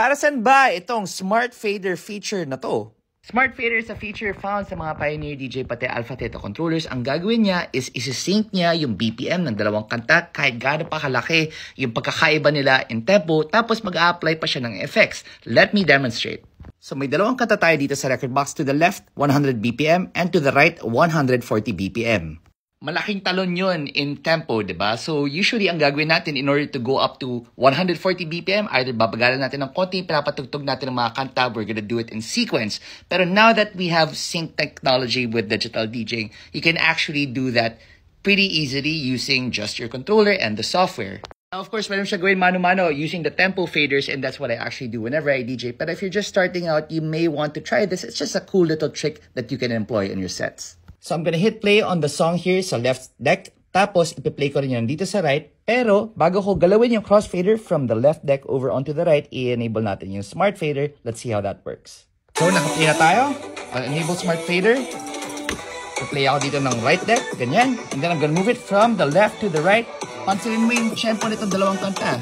Para saan ba itong Smart Fader feature na to? Smart Fader is a feature found sa mga Pioneer DJ pati Alpha Theta controllers. Ang gagawin niya is isi-sync niya yung BPM ng dalawang kanta kahit gaano pa kalaki yung pagkakaiba nila in tempo, tapos mag-a-apply pa siya ng effects. Let me demonstrate. So may dalawang kanta tayo dito sa record box. To the left, 100 BPM and to the right, 140 BPM. Malaking talon yun in tempo, diba? So usually ang gagawin natin in order to go up to 140 BPM, either babagalan natin ng konti, pinapatugtog natin ng mga kanta, we're gonna do it in sequence. Pero now that we have sync technology with digital DJing, you can actually do that pretty easily using just your controller and the software. Now, of course, meron siya gawin mano-mano using the tempo faders, and that's what I actually do whenever I DJ. But if you're just starting out, you may want to try this. It's just a cool little trick that you can employ in your sets. So I'm gonna hit play on the song here sa left deck. Tapos, ipi-play ko rin yan dito sa right. Pero, bago ko galawin yung crossfader from the left deck over onto the right, i-enable natin yung smart fader. Let's see how that works. So, naka-play na tayo. I'll enable smart fader. I-play ako dito ng right deck. Ganyan. And then I'm gonna move it from the left to the right. Pansinin mo yung tempo nitong dalawang kanta.